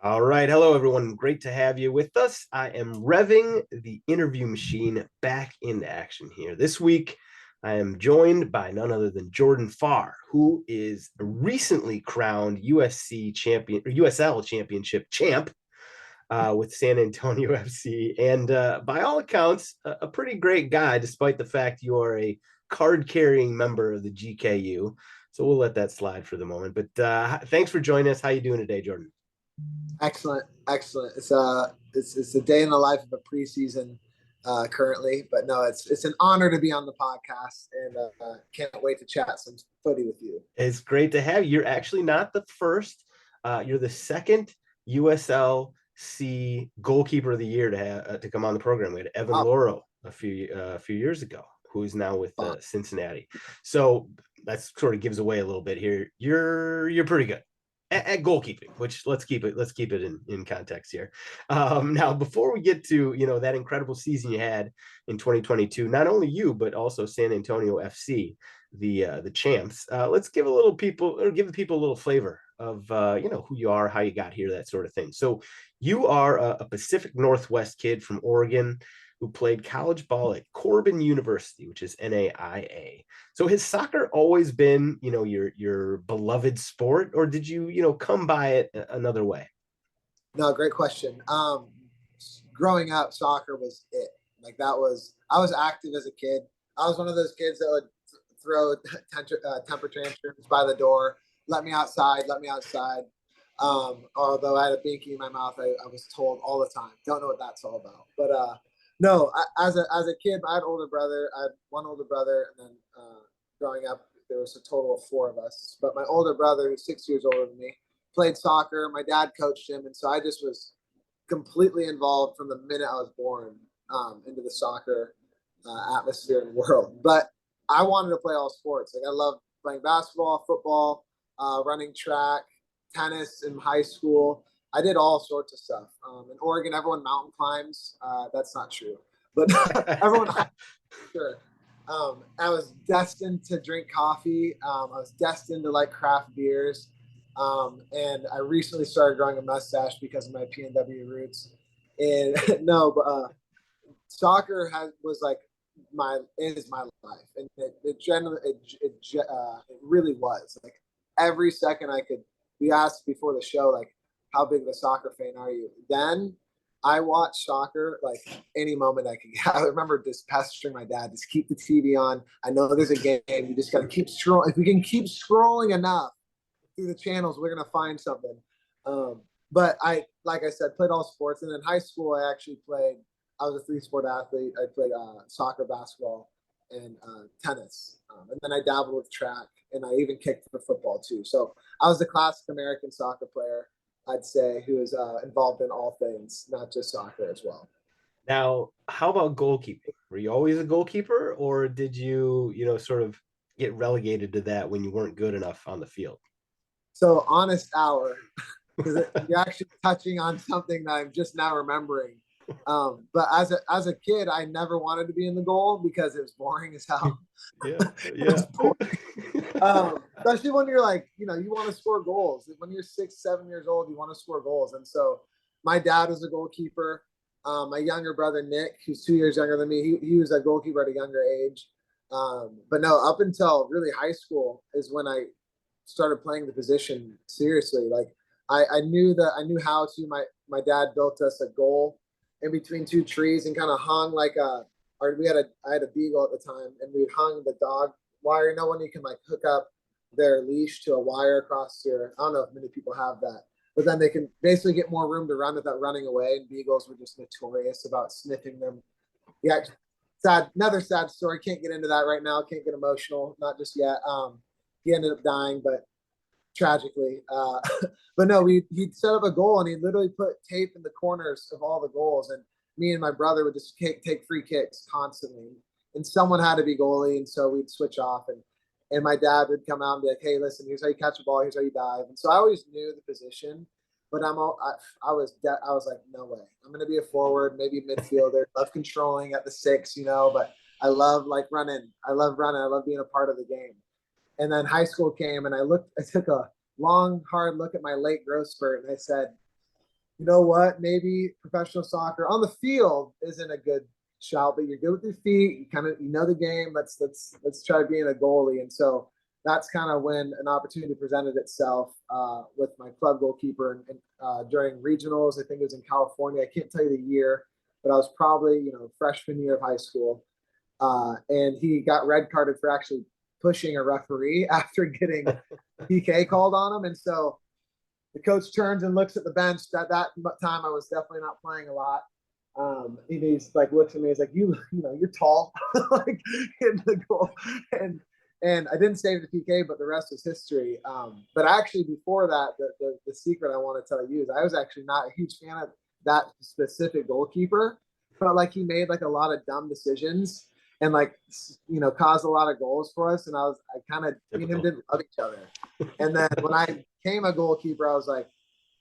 All right. Hello, everyone. Great to have you with us. I am revving the interview machine back into action here. This week, I am joined by none other than Jordan Farr, who is a recently crowned USC champion or USL championship champ with San Antonio FC. And by all accounts, a pretty great guy, despite the fact you are a card carrying member of the GKU. So we'll let that slide for the moment. But thanks for joining us. How you doing today, Jordan? Excellent, excellent. It's a day in the life of a preseason currently, but no, it's an honor to be on the podcast, and can't wait to chat some footy with you. It's great to have you. You're actually not the first. You're the second USL-C goalkeeper of the year to come on the program. We had Evan Oh, Loro a few years ago, who's now with Cincinnati. So that sort of gives away a little bit here. You're pretty good at goalkeeping, which let's keep it in context here. Now, before we get to that incredible season you had in 2022, not only you but also San Antonio FC, the champs. Let's give the people a little flavor of who you are, how you got here, that sort of thing. So you are a Pacific Northwest kid from Oregon who played college ball at Corbin University, which is NAIA. So has soccer always been, your beloved sport, or did you come by it another way? no, great question. Growing up, soccer was it. Like I was active as a kid. I was one of those kids that would throw temper tantrums by the door. Let me outside. Let me outside. Although I had a binky in my mouth, I was told all the time, "Don't know what that's all about." But no, as a kid, I had older brother. I had one older brother, and then growing up, there was a total of four of us. But my older brother, who's 6 years older than me, played soccer. My dad coached him, and so I just was completely involved from the minute I was born into the soccer atmosphere and world. But I wanted to play all sports. Like I loved playing basketball, football, running track, tennis in high school. I did all sorts of stuff. In Oregon, everyone mountain climbs. That's not true, but everyone sure. I was destined to drink coffee. I was destined to like craft beers. And I recently started growing a mustache because of my PNW roots. And no, but soccer was like my life, and it generally it really was like every second I could be asked before the show like how big of a soccer fan are you? Then I watch soccer like any moment I can. I remember just pestering my dad, just keep the TV on. I know there's a game. You just got to keep scrolling. If we can keep scrolling enough through the channels, we're gonna find something. But like I said, played all sports, and in high school, I actually played. I was a three-sport athlete. I played soccer, basketball, and tennis, and then I dabbled with track, and I even kicked for football too. So I was the classic American soccer player, I'd say, who was involved in all things, not just soccer as well. Now, how about goalkeeping? Were you always a goalkeeper, or did you sort of get relegated to that when you weren't good enough on the field? So honest hour, because you're actually touching on something that I'm just now remembering. But as a kid, I never wanted to be in the goal because it was boring as hell. Yeah, yeah. Especially when you're like, you want to score goals. When you're 6, 7 years old, you want to score goals. And so my dad was a goalkeeper. My younger brother, Nick, who's 2 years younger than me, he was a goalkeeper at a younger age. But no, up until really high school is when I started playing the position seriously. Like I knew how to. My dad built us a goal in between two trees and kind of hung like I had a beagle at the time, and we hung the dog wire. You know when you can like hook up their leash to a wire across your. I don't know if many people have that, but then they can basically get more room to run without running away. And beagles were just notorious about sniffing them. Yeah, another sad story. Can't get into that right now. Can't get emotional. Not just yet. He ended up dying, but tragically. But no, he'd set up a goal, and he literally put tape in the corners of all the goals. And me and my brother would just take free kicks constantly. And someone had to be goalie, and so we'd switch off. And my dad would come out and be like, "Hey, listen, here's how you catch a ball. Here's how you dive." And so I always knew the position, but I was like, no way. I'm gonna be a forward, maybe midfielder. Love controlling at the six, but I love like running. I love running. I love being a part of the game. And then high school came, and I took a long, hard look at my late growth spurt, and I said, you know what? Maybe professional soccer on the field isn't a good shout, but you're good with your feet. You kind of you know the game. Let's try being a goalie. And so that's kind of when an opportunity presented itself with my club goalkeeper and during regionals. I think it was in California. I can't tell you the year, but I was probably freshman year of high school, and he got red carded for actually pushing a referee after getting PK called on him, and so the coach turns and looks at the bench. At that time, I was definitely not playing a lot. He's like looks at me. He's like, you're tall, like in the goal, and I didn't save the PK, but the rest is history. But actually, before that, the secret I want to tell you is I was actually not a huge fan of that specific goalkeeper. Felt like he made like a lot of dumb decisions and like caused a lot of goals for us. And I kind of me and him didn't love each other. And then when I became a goalkeeper, I was like,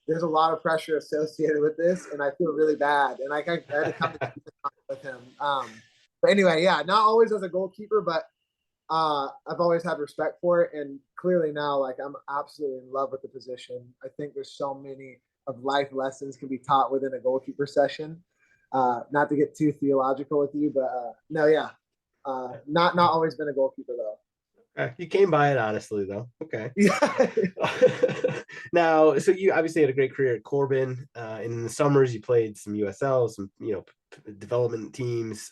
there's a lot of pressure associated with this, and I feel really bad. And I had to come to with him. But anyway, yeah, not always as a goalkeeper, but I've always had respect for it. And clearly now, like I'm absolutely in love with the position. I think there's so many of life lessons can be taught within a goalkeeper session. Not to get too theological with you, but no, yeah, not always been a goalkeeper though. You came by it honestly, though. Okay. Yeah. Now, so you obviously had a great career at Corbin. In the summers, you played some USL, some development teams.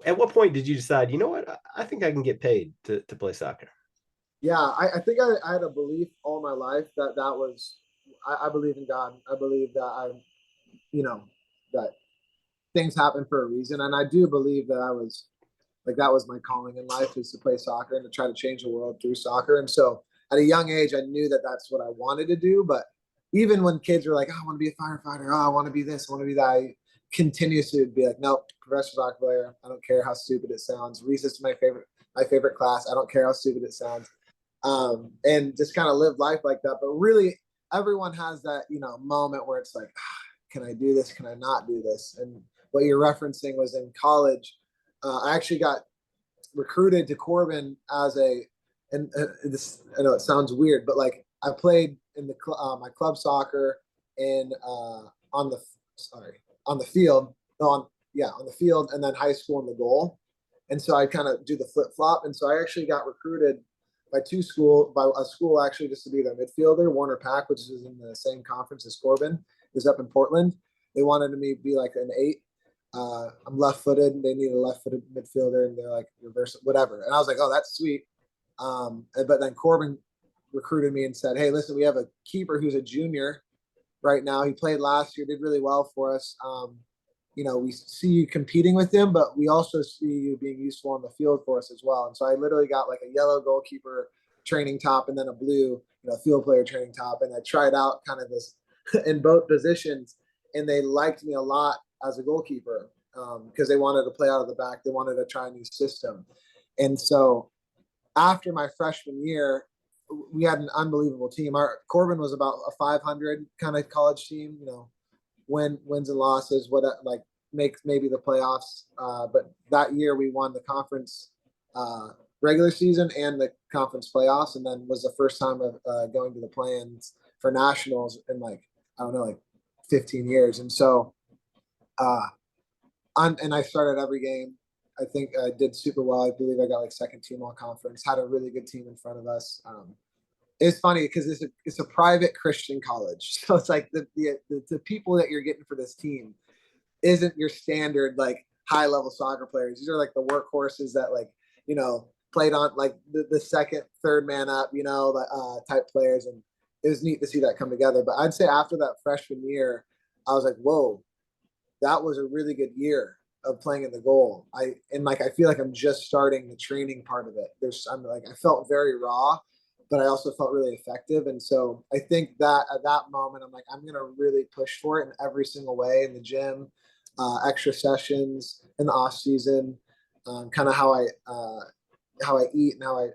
At what point did you decide? You know what? I think I can get paid to play soccer. Yeah, I think I had a belief all my life that was. I believe in God. I believe that that things happen for a reason, and I do believe that I was like that was my calling in life is to play soccer and to try to change the world through soccer. And so at a young age, I knew that that's what I wanted to do. But even when kids were like, oh, I want to be a firefighter, oh, I want to be this, I want to be that, I continuously would be like, nope, professional soccer player. I don't care how stupid it sounds. Recess is my favorite class. I don't care how stupid it sounds. And just kind of live life like that. But really, everyone has that moment where it's like, can I do this? Can I not do this? And what you're referencing was in college. I actually got recruited to Corbin as this, I know it sounds weird, but like I played in my club soccer and on the field, on the field, and then high school in the goal. And so I kind of do the flip flop. And so I actually got recruited by a school actually just to be their midfielder. Warner Pack, which is in the same conference as Corbin, is up in Portland. They wanted me to be like an 8. I'm left-footed. They need a left-footed midfielder, and they're like reverse, whatever. And I was like, oh, that's sweet. But then Corbin recruited me and said, hey, listen, we have a keeper who's a junior right now. He played last year, did really well for us. We see you competing with him, but we also see you being useful on the field for us as well. And so I literally got like a yellow goalkeeper training top and then a blue, field player training top. And I tried out kind of this in both positions, and they liked me a lot as a goalkeeper because they wanted to play out of the back. They wanted to try a new system. And so after my freshman year, we had an unbelievable team. Our Corbin was about a 500 kind of college team, wins and losses, like makes maybe the playoffs. But that year we won the conference regular season and the conference playoffs, and then was the first time of going to the play-ins for nationals in like 15 years. And so and I started every game. I think I did super well. I believe I got like second team all conference, had a really good team in front of us. It's funny because it's a private Christian college. So it's like the people that you're getting for this team isn't your standard like high level soccer players. These are like the workhorses that played on like the second, third man up, type players. And it was neat to see that come together. But I'd say after that freshman year, I was like, whoa, that was a really good year of playing in the goal. I feel like I'm just starting the training part of it. I felt very raw, but I also felt really effective. And so I think that at that moment, I'm like, I'm going to really push for it in every single way in the gym, extra sessions in the off season, kind of how I eat and how I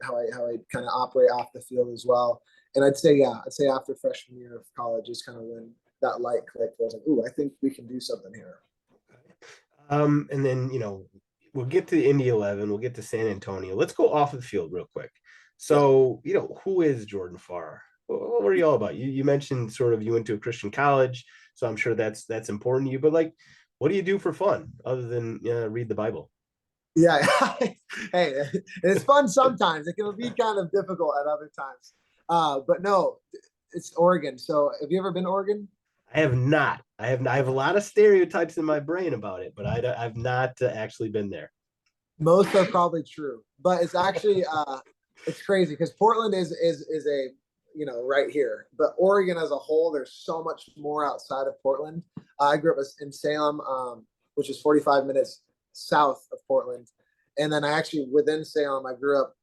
kind of operate off the field as well. And I'd say after freshman year of college is kind of when that light clicked. I was like, ooh, I think we can do something here. And then, we'll get to the Indy 11. We'll get to San Antonio. Let's go off of the field real quick. So, who is Jordan Farr? What were you all about? You mentioned sort of you went to a Christian college. So I'm sure that's important to you. But like, what do you do for fun other than read the Bible? Yeah. Hey, it's fun sometimes. It can be kind of difficult at other times. But no, it's Oregon. So have you ever been to Oregon? I have not. I have a lot of stereotypes in my brain about it, but I've not actually been there. Most are probably true, but it's actually it's crazy because Portland is a right here, but Oregon as a whole, there's so much more outside of Portland. I grew up in Salem, which is 45 minutes south of Portland, and then I actually within Salem, I grew up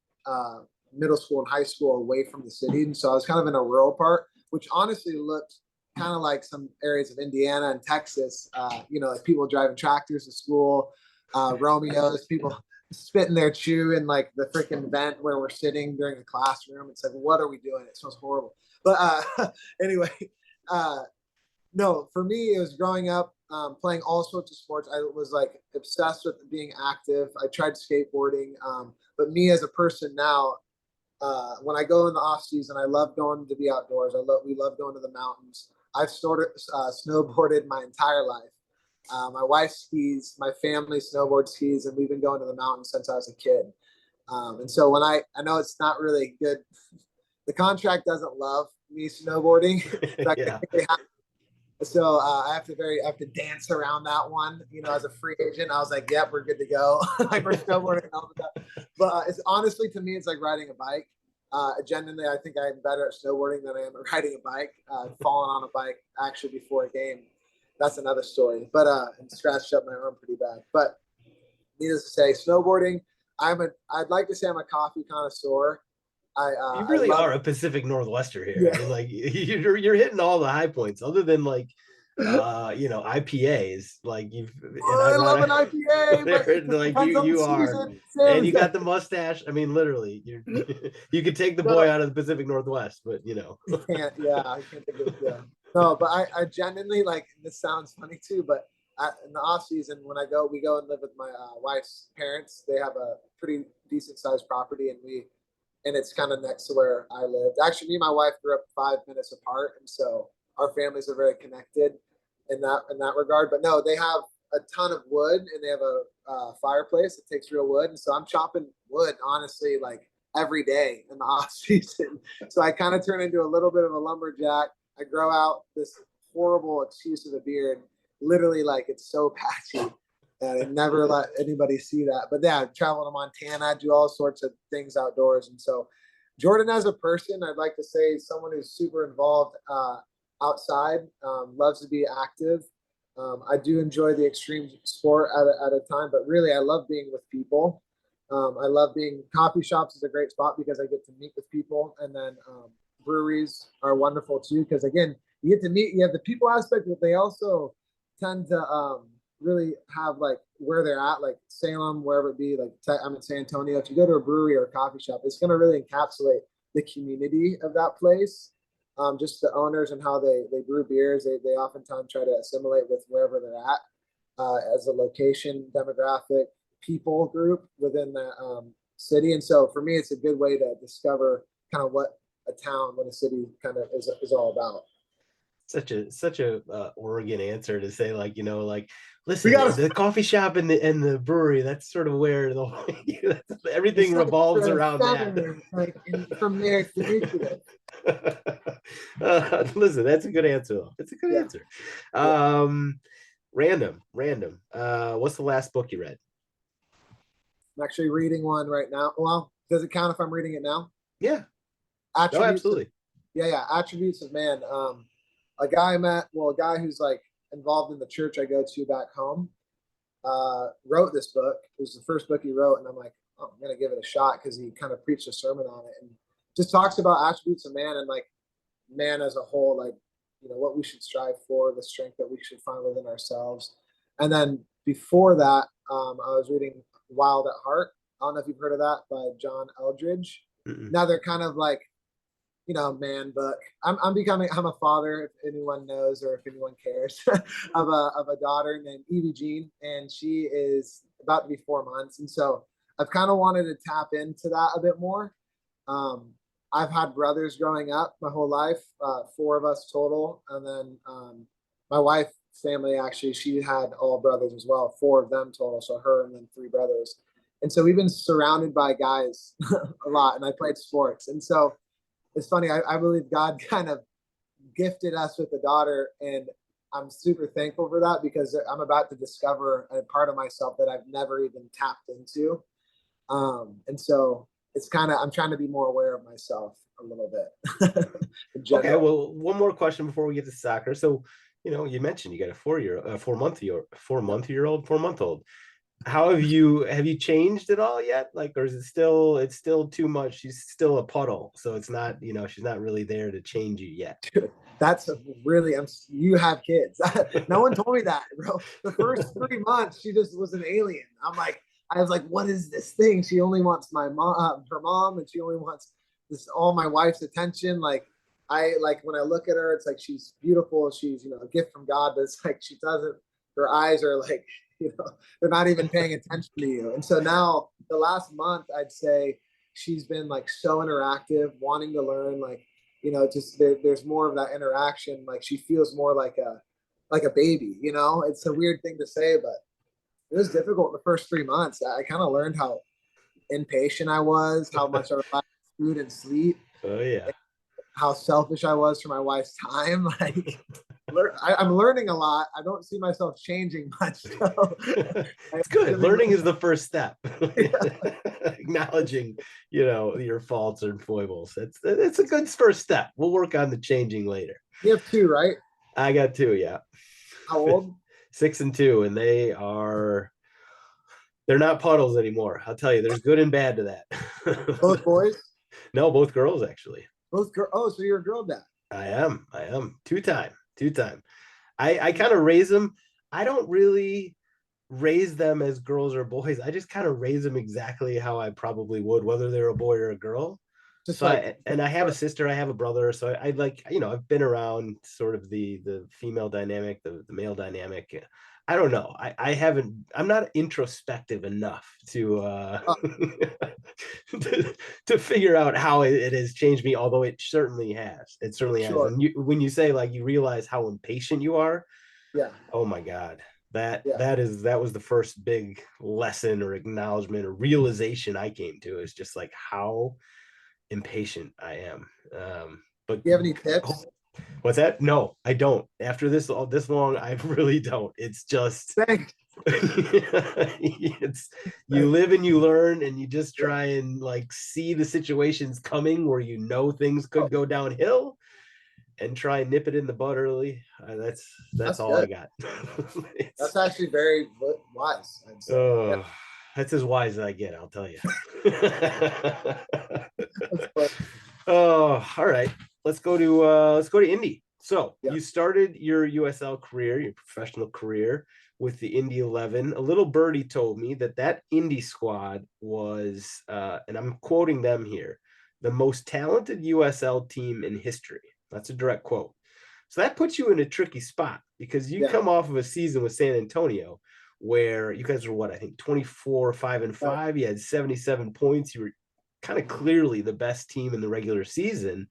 middle school and high school away from the city, and so I was kind of in a rural part, which honestly looked kind of like some areas of Indiana and Texas. Like people driving tractors to school, Romeos, people spitting their chew in like the freaking vent where we're sitting during the classroom. It's like, what are we doing? It smells horrible. But anyway, no, for me, it was growing up playing all sorts of sports. I was like obsessed with being active. I tried skateboarding. But me as a person now, when I go in the off season, I love going to be outdoors. We love going to the mountains. I've sort of snowboarded my entire life. My wife skis, my family snowboard skis, and we've been going to the mountains since I was a kid. And so when I know it's not really good, the contract doesn't love me snowboarding. Yeah. So I have to dance around that one. As a free agent, I was like, "Yep, we're good to go." Like we're snowboarding and all of that. But it's honestly to me, it's like riding a bike. Genuinely, I think I'm better at snowboarding than I am at riding a bike. Falling on a bike actually before a game, that's another story. But and scratched up my arm pretty bad. But needless to say, snowboarding. I'd like to say I'm a coffee connoisseur. You I really love. are a Pacific Northwester here. Yeah. I mean, like you're hitting all the high points, other than like IPAs. Like you've and Oh, I love an ironic IPA, but it like depends on the you are, season. and Sam's you got the mustache. I mean, literally, you could take the boy no, out of the Pacific Northwest, but you can't. Yeah, I can't think of yeah. No, but I genuinely like. This sounds funny too, but in the off season when we go and live with my wife's parents. They have a pretty decent sized property, and it's kind of next to where I lived. Actually, me and my wife grew up 5 minutes apart, and so our families are very connected in that regard. But no, they have a ton of wood, and they have a fireplace that takes real wood, and so I'm chopping wood honestly like every day in the off season. So I kind of turn into a little bit of a lumberjack. I grow out this horrible excuse of a beard, literally like it's so patchy. And I never let anybody see that. But yeah, I travel to Montana, I do all sorts of things outdoors. And so Jordan as a person, I'd like to say someone who's super involved outside, loves to be active. I do enjoy the extreme sport at a time, but really I love being with people. I love being coffee shops is a great spot because I get to meet with people. And then breweries are wonderful too, because again, you get to meet, you have the people aspect, but they also tend to really have like where they're at, like Salem, wherever it be, like I'm in San Antonio. If you go to a brewery or a coffee shop, it's going to really encapsulate the community of that place. Just the owners and how they brew beers. They oftentimes try to assimilate with wherever they're at as a location, demographic, people group within the city. And so for me, it's a good way to discover kind of what a town, what a city kind of is all about. Such a Oregon answer to say, like, like, listen, We got the coffee shop and the brewery, that's sort of where everything to revolves around that. like, from there to nuclear. Listen, that's a good answer though. It's a good Yeah. answer. Yeah. Random. What's the last book you read? I'm actually reading one right now. Well, does it count if I'm reading it now? Yeah. No, Attributes. absolutely. Yeah. Attributes of Man. A guy a guy who's like involved in the church I go to back home, wrote this book. It was the first book he wrote, and I'm like, oh, I'm gonna give it a shot because he kind of preached a sermon on it and just talks about attributes of man and like man as a whole, like what we should strive for, the strength that we should find within ourselves. And then before that, I was reading Wild at Heart. I don't know if you've heard of that by John Eldridge. Mm-mm. Now they're kind of like man book. I'm a father, if anyone knows or if anyone cares, of a daughter named Evie Jean, and she is about to be 4 months. And so I've kind of wanted to tap into that a bit more. I've had brothers growing up my whole life, four of us total, and then my wife's family, actually, she had all brothers as well, 4 of them total. So her and then 3 brothers. And so we've been surrounded by guys a lot, and I played sports. And so it's funny. I believe God kind of gifted us with a daughter, and I'm super thankful for that because I'm about to discover a part of myself that I've never even tapped into. And so it's kind of, I'm trying to be more aware of myself a little bit. In general. Okay, well, one more question before we get to soccer. So, you mentioned you got a 4-month-old. How have you changed at all yet? Like, or is it's still too much? She's still a puddle, so it's not, she's not really there to change you yet. That's really, you have kids. No one told me that, bro. The first 3 months, she just was an alien. I was like, what is this thing? She only wants my mom, her mom, and she only wants all my wife's attention. Like when I look at her, it's like she's beautiful. She's, a gift from God, but it's like her eyes are like, they're not even paying attention to you. And so now the last month, I'd say she's been like so interactive, wanting to learn, like, just there's more of that interaction. Like she feels more like a baby, it's a weird thing to say, but it was difficult in the first 3 months. I kind of learned how impatient I was, how much I relied on food and sleep. Oh yeah. How selfish I was for my wife's time. Like I'm learning a lot. I don't see myself changing much. So it's good. Learning is the first step. Acknowledging, your faults and foibles. It's a good first step. We'll work on the changing later. You have 2, right? I got 2, yeah. How old? 6 and 2, and they're not puddles anymore. I'll tell you, there's good and bad to that. Both boys? No, both girls actually. Both girls. Oh, so you're a girl dad? I am. Two-time. I kind of raise them. I don't really raise them as girls or boys. I just kind of raise them exactly how I probably would, whether they're a boy or a girl. So I have a sister, I have a brother. So I like, I've been around sort of the female dynamic, the male dynamic. I don't know. I'm not introspective enough to to figure out how it has changed me, although it certainly has. It certainly has. And when you say like you realize how impatient you are, yeah. Oh my God. That was the first big lesson or acknowledgement or realization I came to, is just like how impatient I am. But do you have any tips? What's that? No, I don't. After this long, I really don't. It's just it's you live and you learn, and you just try and like see the situations coming where things could go downhill, and try and nip it in the bud early. That's all good. I got. That's actually very wise. That's as wise as I get, I'll tell you. Oh, all right. Let's go to Indy. So you started your USL career, your professional career, with the Indy 11. A little birdie told me that Indy squad was, and I'm quoting them here, the most talented USL team in history. That's a direct quote. So that puts you in a tricky spot, because you come off of a season with San Antonio where you guys were, I think 24-5-5. You had 77 points. You were kind of clearly the best team in the regular season.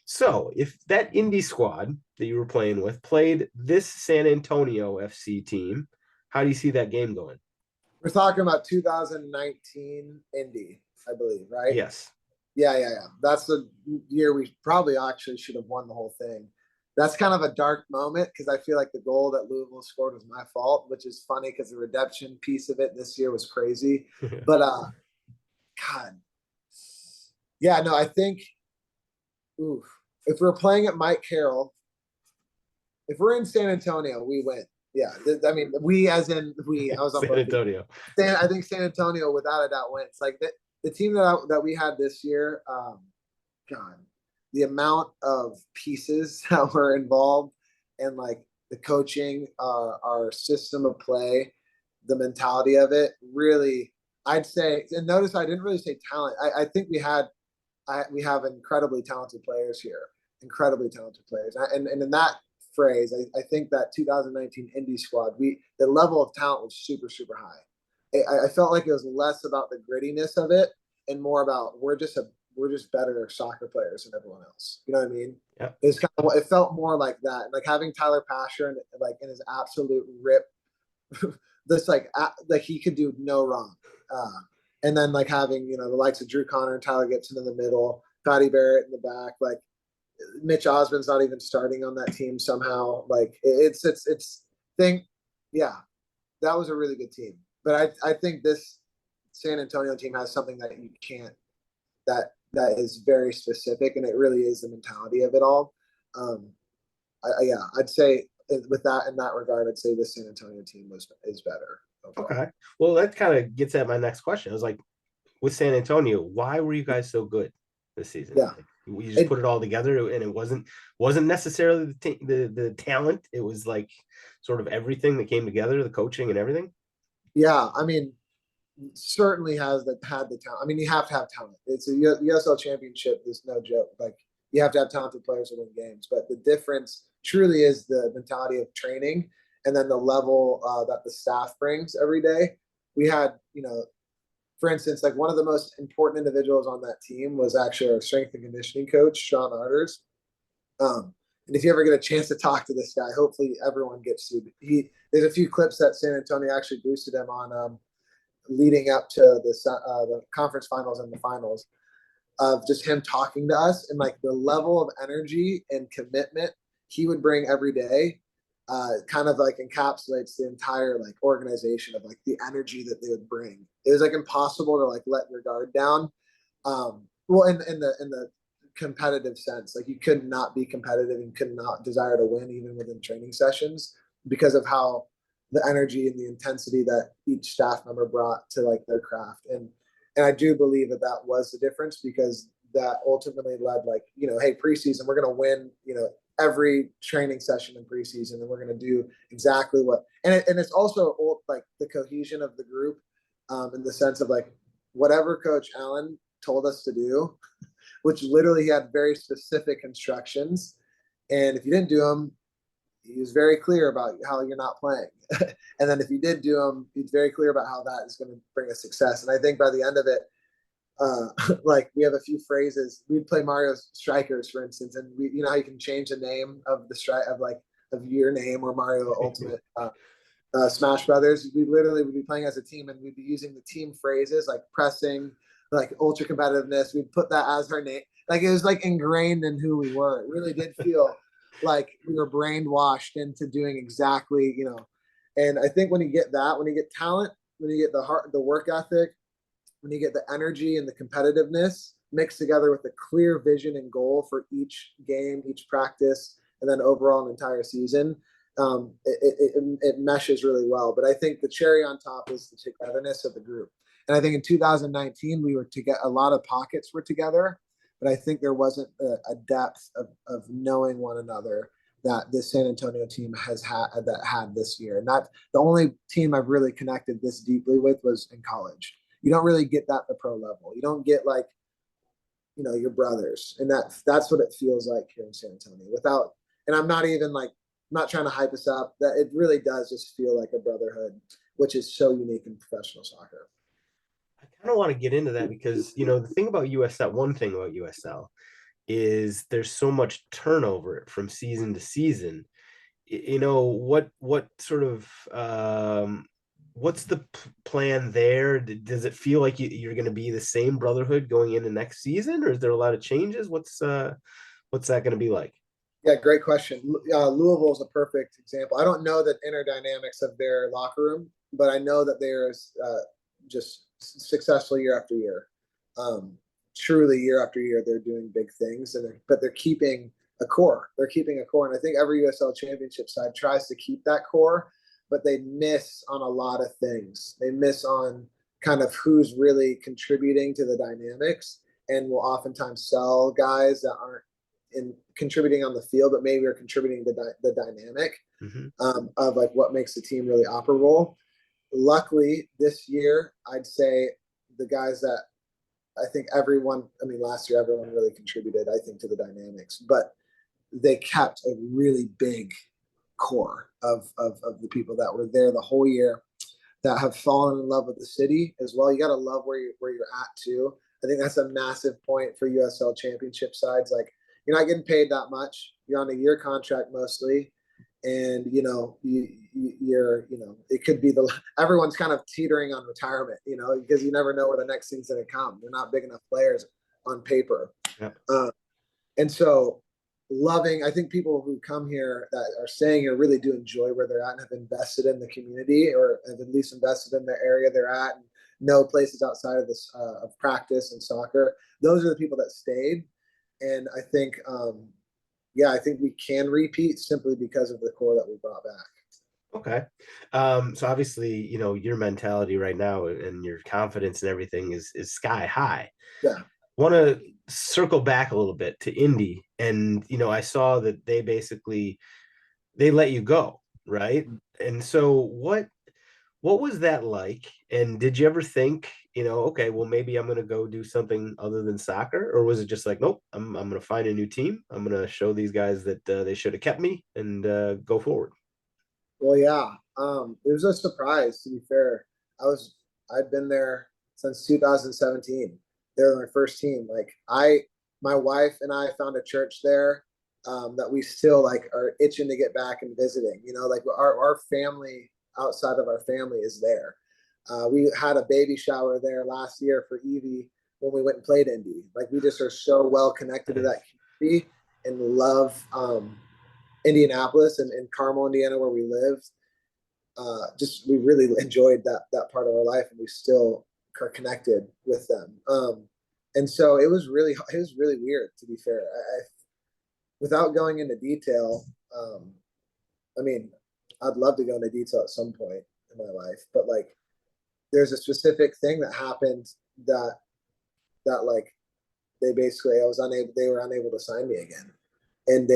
So if that Indy squad that you were playing with played this San Antonio FC team, how do you see that game going? We're talking about 2019 Indy, I believe, right? Yes. Yeah. That's the year we probably actually should have won the whole thing. That's kind of a dark moment, because I feel like the goal that Louisville scored was my fault, which is funny because the redemption piece of it this year was crazy. But God, yeah, no, I think if we're playing at Mike Carroll, if we're in San Antonio, we win. Yeah, I mean, we as in we. I was on San Antonio. I think San Antonio, without a doubt, wins. Like the team that we had this year, God, the amount of pieces that were involved, and like the coaching, our system of play, the mentality of it, really, I'd say. And notice I didn't really say talent. I think we have incredibly talented players here, and in that phrase, I think that 2019 Indy squad, the level of talent was super, super high. I felt like it was less about the grittiness of it and more about we're just a we're just better soccer players than everyone else. You know what I mean? Yeah. It's kind of, it felt more like that. Like having Tyler Pasher and like in his absolute rip, this like he could do no wrong. And then like having, you know, the likes of Drew Connor and Tyler Gibson in the middle, Patty Barrett in the back, like Mitch Osmond's not even starting on that team somehow. Like it's thing. Yeah, that was a really good team. But I think this San Antonio team has something that you can't, that is very specific, and it really is the mentality of it all. Yeah, I'd say with that, in that regard, I'd say the San Antonio team is better overall. Okay. Well, that kind of gets at my next question. I was like, with San Antonio, why were you guys so good this season? Yeah. Like, you just put it all together, and it wasn't necessarily the talent. It was like sort of everything that came together, the coaching and everything. Yeah, I mean, certainly had the talent. I mean, you have to have talent. It's a USL championship. There's no joke. Like you have to have talented players to win games. But the difference truly is the mentality of training, and then the level that the staff brings every day. We had, you know, for instance, like one of the most important individuals on that team was actually our strength and conditioning coach, Sean Arders. And if you ever get a chance to talk to this guy, hopefully everyone gets to. There's a few clips that San Antonio actually boosted him on leading up to the conference finals and the finals, of just him talking to us, and like the level of energy and commitment he would bring every day. Kind of like encapsulates the entire like organization of like the energy that they would bring. It was like impossible to like let your guard down. Well, in the competitive sense, like you could not be competitive and could not desire to win even within training sessions, because of how the energy and the intensity that each staff member brought to like their craft. And I do believe that that was the difference, because that ultimately led, like, you know, hey, preseason, we're going to win, you know, every training session in preseason, and we're going to do exactly what, and it's also like the cohesion of the group, in the sense of like whatever Coach Allen told us to do, which literally he had very specific instructions. And if you didn't do them, he was very clear about how you're not playing. And then if you did do them, he's very clear about how that is going to bring us success. And I think by the end of it, like we have a few phrases. We'd play Mario's Strikers, for instance, and we, you know how you can change the name of the strike of your name, or Mario Ultimate Smash Brothers. We literally would be playing as a team, and we'd be using the team phrases like pressing, like ultra competitiveness. We'd put that as our name. Like it was like ingrained in who we were. It really did feel like we were brainwashed into doing exactly, you know. And I think when you get that, when you get talent, when you get the heart, the work ethic, when you get the energy and the competitiveness mixed together with a clear vision and goal for each game, each practice, and then overall an entire season, it meshes really well. But I think the cherry on top is the togetherness of the group. And I think in 2019, we were to get a lot of pockets were together, but I think there wasn't a depth of knowing one another that this San Antonio team had this year. And that the only team I've really connected this deeply with was in college. You don't really get that at the pro level. You don't get like, you know, your brothers, and that's what it feels like here in San Antonio. Without, and I'm not even like, I'm not trying to hype us up. That it really does just feel like a brotherhood, which is so unique in professional soccer. I kind of want to get into that because, you know, the thing about USL, one thing about USL is there's so much turnover from season to season. You know, what sort of what's the plan there? Does it feel like you're going to be the same brotherhood going into next season, or is there a lot of changes? What's that going to be like? Yeah, great question. Louisville is a perfect example. I don't know the inner dynamics of their locker room, but I know that there's just successful year after year. Truly, year after year, they're doing big things, but they're keeping a core. They're keeping a core, and I think every USL championship side tries to keep that core, but they miss on a lot of things. They miss on kind of who's really contributing to the dynamics, and will oftentimes sell guys that aren't in contributing on the field, but maybe are contributing to the dynamic of like what makes the team really operable. Luckily, this year, I'd say the guys that I think everyone, I mean, last year, everyone really contributed, I think, to the dynamics, but they kept a really big core of the people that were there the whole year, that have fallen in love with the city as well. You got to love where you're at too. I think that's a massive point for USL championship sides. Like, you're not getting paid that much. You're on a year contract mostly. And, it could be everyone's kind of teetering on retirement, because you never know where the next thing's going to come. They're not big enough players on paper. Yeah. And so I think people who come here that are staying here really do enjoy where they're at and have invested in the community, or have at least invested in the area they're at, and know places outside of this of practice and soccer. Those are the people that stayed. And I think, I think we can repeat simply because of the core that we brought back. Okay. So obviously, your mentality right now and your confidence and everything is sky high. Yeah. Want to circle back a little bit to Indy, and I saw that they let you go, right? And so what was that like? And did you ever think, okay, well, maybe I'm going to go do something other than soccer? Or was it just like, nope, I'm going to find a new team. I'm going to show these guys that they should have kept me and go forward? Well, yeah. It was a surprise, to be fair. I'd been there since 2017. They were my first team. Like, my wife and I found a church there that we still are itching to get back and visiting. Like, our family outside of our family is there. We had a baby shower there last year for Evie when we went and played Indy. Like, we just are so well connected to that community and love Indianapolis and Carmel, Indiana, where we lived. We really enjoyed that part of our life, and we still are connected with them. And so it was really weird, to be fair. Without going into detail, I'd love to go into detail at some point in my life, but there's a specific thing that happened that they were unable to sign me again. And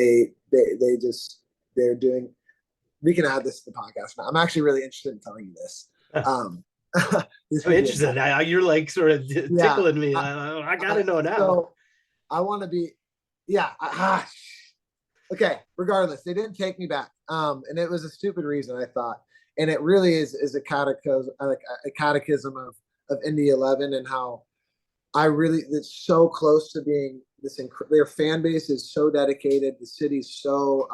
they're doing, we can add this to the podcast now. I'm actually really interested in telling you this. I'm interested. You're sort of tickling me. I gotta know now. So I want to be, okay. Regardless, they didn't take me back. And it was a stupid reason, I thought. And it really is a catechism of Indy 11, and how it's so close to being their fan base is so dedicated. The city's so,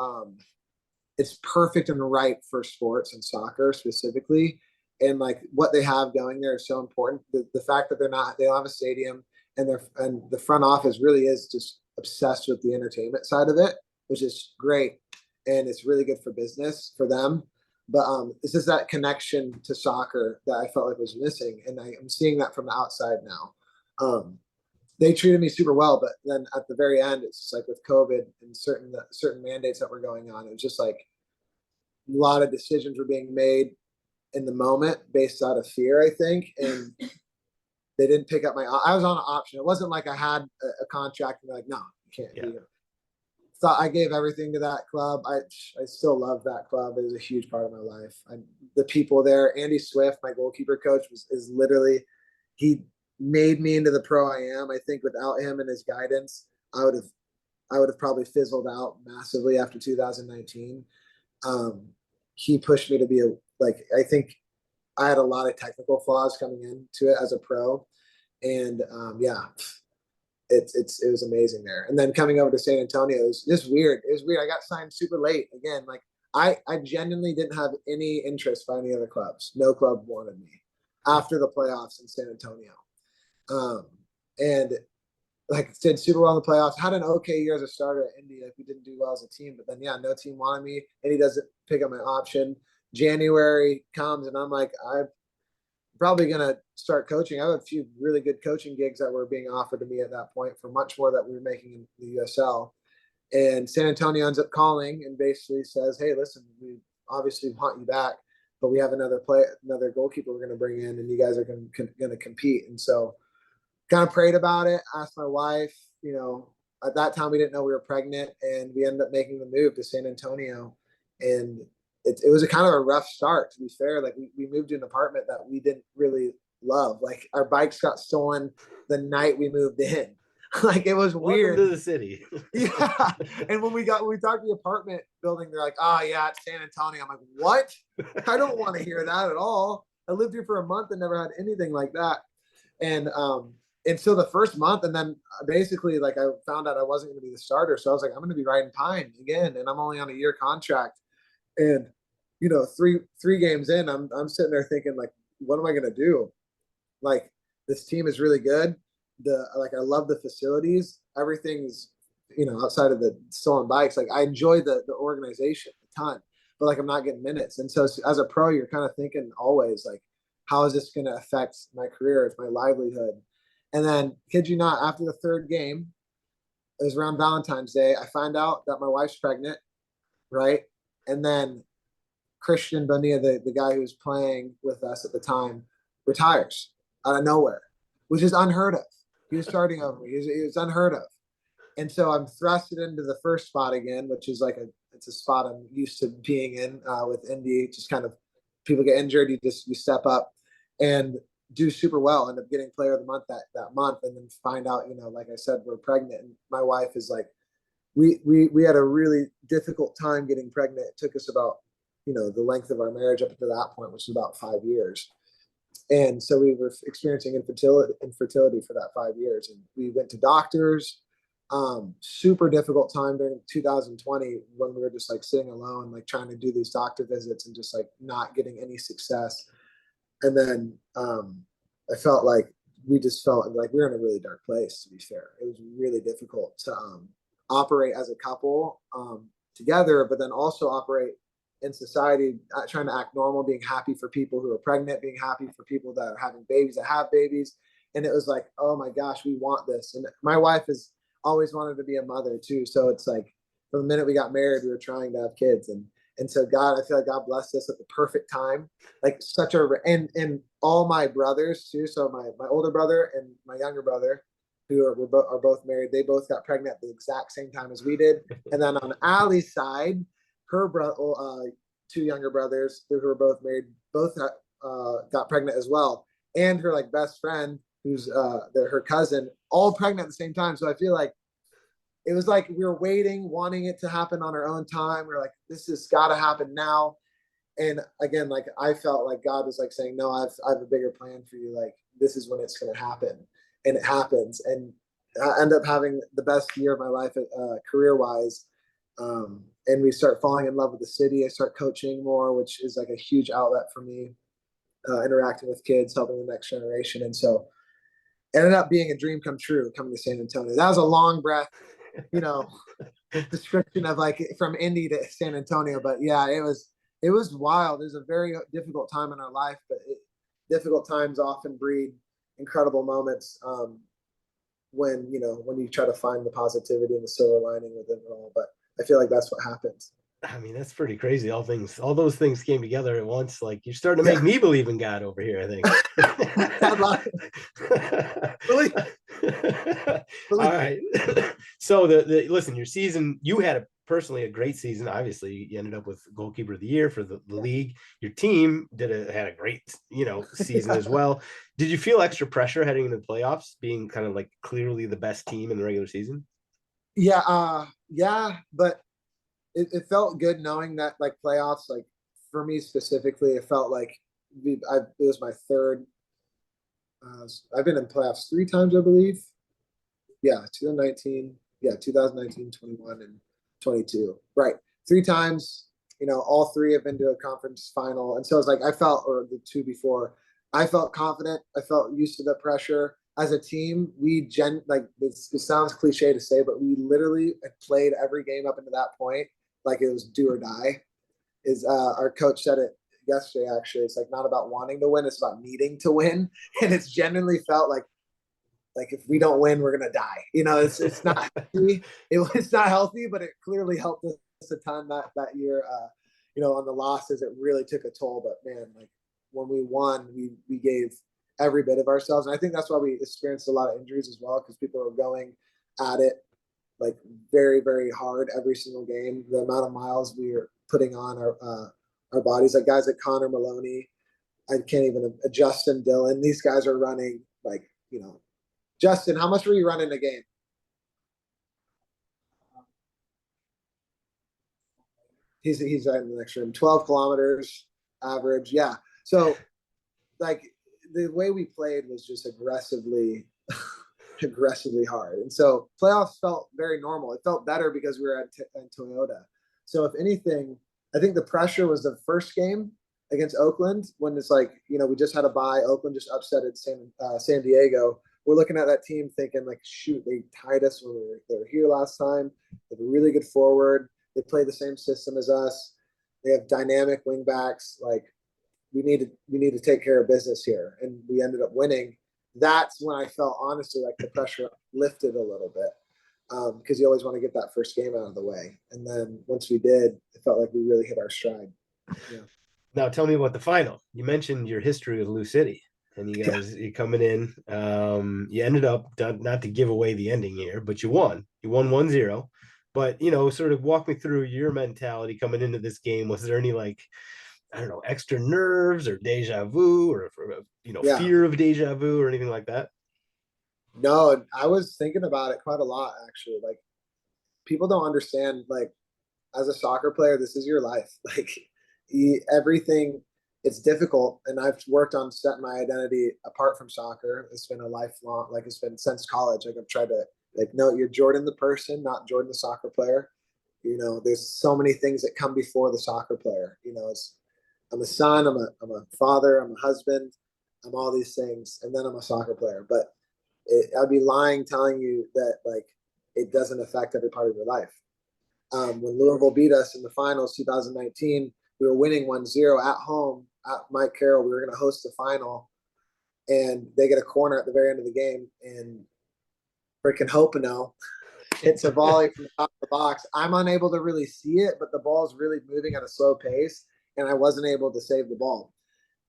it's perfect and right for sports and soccer specifically. And what they have going there is so important. The fact that they don't have a stadium, and the front office really is just obsessed with the entertainment side of it, which is great. And it's really good for business for them. But it's just that connection to soccer that I felt like was missing. And I'm seeing that from the outside now. They treated me super well, but then at the very end, it's just with COVID and certain mandates that were going on, it was just a lot of decisions were being made in the moment based out of fear, I think. And they didn't pick up I was on an option. It wasn't like I had a contract and they're like, no, you can't be here. Thought I gave everything to that club. I still love that club. It was a huge part of my life. The people there, Andy Swift, my goalkeeper coach, is literally, he made me into the pro I am. I think without him and his guidance, I would have probably fizzled out massively after 2019. He pushed me to be I think I had a lot of technical flaws coming into it as a pro, and it was amazing there. And then coming over to San Antonio, it was just weird. It was weird. I got signed super late again. I genuinely didn't have any interest by any other clubs. No club wanted me after the playoffs in San Antonio. And did super well in the playoffs, had an okay year as a starter at Indy. We didn't do well as a team, but then no team wanted me, and he doesn't pick up my option. January comes, and I'm I'm probably gonna start coaching. I have a few really good coaching gigs that were being offered to me at that point for much more that we were making in the USL. And San Antonio ends up calling and basically says, "Hey, listen, we obviously want you back, but we have another goalkeeper we're going to bring in, and you guys are going to compete." And so kind of prayed about it, asked my wife, at that time we didn't know we were pregnant, and we ended up making the move to San Antonio. And it was a kind of a rough start, to be fair. We moved to an apartment that we didn't really love. Our bikes got stolen the night we moved in. It was weird. Welcome to the city. Yeah. And when we talked to the apartment building, they're like, "Oh yeah, it's San Antonio." I'm like, "What? I don't want to hear that at all. I lived here for a month and never had anything like that." And And so the first month, and then basically like I found out I wasn't going to be the starter. So I was like, I'm going to be riding pine again. And I'm only on a year contract. And, you know, three games in, I'm sitting there thinking like, what am I going to do? Like, this team is really good. I love the facilities. Everything's, you know, outside of the stolen bikes. Like I enjoy the organization a ton, but like I'm not getting minutes. And so as a pro, you're kind of thinking always like, how is this going to affect my career? It's my livelihood. And then, kid you not, after the third game, it was around Valentine's Day. I find out that my wife's pregnant, right? And then Christian Bonilla, the guy who was playing with us at the time, retires out of nowhere, which is unheard of. He was starting over me. It was unheard of. And so I'm thrusted into the first spot again, which is like it's a spot I'm used to being in with Indy. Just kind of people get injured, you step up and do super well. End up getting player of the month that month, and then find out, you know, like I said, we're pregnant. And my wife is like, we had a really difficult time getting pregnant. It took us about, you know, the length of our marriage up to that point, which was about 5 years. And so we were experiencing infertility for that 5 years. And we went to doctors. Super difficult time during 2020 when we were just like sitting alone, like trying to do these doctor visits and just like not getting any success. And then I felt like we were in a really dark place, to be fair. It was really difficult to operate as a couple together, but then also operate in society, trying to act normal, being happy for people who are pregnant, being happy for people that are having babies, that have babies. And it was like, oh my gosh, we want this. And my wife has always wanted to be a mother too. So it's like, from the minute we got married, we were trying to have kids. And so I feel like God blessed us at the perfect time. Like and all my brothers too. So my older brother and my younger brother, who are both married, they both got pregnant at the exact same time as we did. And then on Allie's side, her two younger brothers who were both married, both got pregnant as well. And her like best friend, who's her cousin, all pregnant at the same time. So I feel like it was like we were waiting, wanting it to happen on our own time. We're like, this has got to happen now. And again, like I felt like God was like saying, no, I have a bigger plan for you. Like this is when it's going to happen. And it happens. And I end up having the best year of my life career-wise. And we start falling in love with the city. I start coaching more, which is like a huge outlet for me, interacting with kids, helping the next generation. And so it ended up being a dream come true coming to San Antonio. That was a long breath, you know, description of like from Indy to San Antonio. But yeah, it was wild. It was a very difficult time in our life, but difficult times often breed incredible moments when you try to find the positivity and the silver lining within it all. But I feel like that's what happens. I mean, that's pretty crazy. All those things came together at once. Like you're starting to make me believe in God over here, I think. Really? All right. So listen, your season, you had personally a great season. Obviously, you ended up with goalkeeper of the year for the league. Your team had a great, season as well. Did you feel extra pressure heading into the playoffs, being kind of like clearly the best team in the regular season? Yeah, but it felt good knowing that like playoffs, like for me specifically, it felt like it was my third. I've been in playoffs 3 times, I believe. Yeah, 2019, 21, and 22. Right, 3 times. All 3 have been to a conference final, and so it's like or the 2 before, I felt confident. I felt used to the pressure. As a team, it sounds cliche to say, but we literally played every game up into that point like it was do or die. Our coach said it yesterday, actually. It's like not about wanting to win, it's about needing to win. And it's genuinely felt like if we don't win, we're gonna die. It's not healthy. It's not healthy, but it clearly helped us a ton that year. On the losses, it really took a toll. But man, like when we won, we gave every bit of ourselves. And I think that's why we experienced a lot of injuries as well, because people were going at it like very, very hard every single game. The amount of miles we were putting on our bodies, like guys like Connor Maloney, I can't even, Justin Dillon, these guys are running like, Justin, how much were you running a game? He's right in the next room. 12 kilometers average. Yeah. So like the way we played was just aggressively aggressively hard. And so playoffs felt very normal. It felt better because we were at Toyota. So if anything, I think the pressure was the first game against Oakland when it's like, we just had a bye. Oakland just upsetted San Diego. We're looking at that team thinking like, shoot, they tied us when they were here last time. They have a really good forward. They play the same system as us. They have dynamic wing backs. Like we need to take care of business here. And we ended up winning. That's when I felt honestly like the pressure lifted a little bit, because you always want to get that first game out of the way. And then once we did, it felt like we really hit our stride. Yeah. Now tell me about the final. You mentioned your history with Lou City, and you coming in. You ended up, not to give away the ending here, but you won. You won 1-0. But sort of walk me through your mentality coming into this game. Was there any like, I don't know, extra nerves or deja vu or fear of deja vu or anything like that? No, I was thinking about it quite a lot actually. Like people don't understand, like as a soccer player, this is your life. Like everything, it's difficult. And I've worked on setting my identity apart from soccer. It's been a lifelong, like it's been since college. Like I've tried to like, no, you're Jordan the person, not Jordan the soccer player. There's so many things that come before the soccer player. I'm a son, I'm a father, I'm a husband, I'm all these things, and then I'm a soccer player. But I'd be lying telling you that like it doesn't affect every part of your life. When Louisville beat us in the finals 2019, we were winning 1-0 at home at Mike Carroll. We were going to host the final, and they get a corner at the very end of the game, and freaking Hopino hits a volley from the top of the box. I'm unable to really see it, but the ball's really moving at a slow pace, and I wasn't able to save the ball.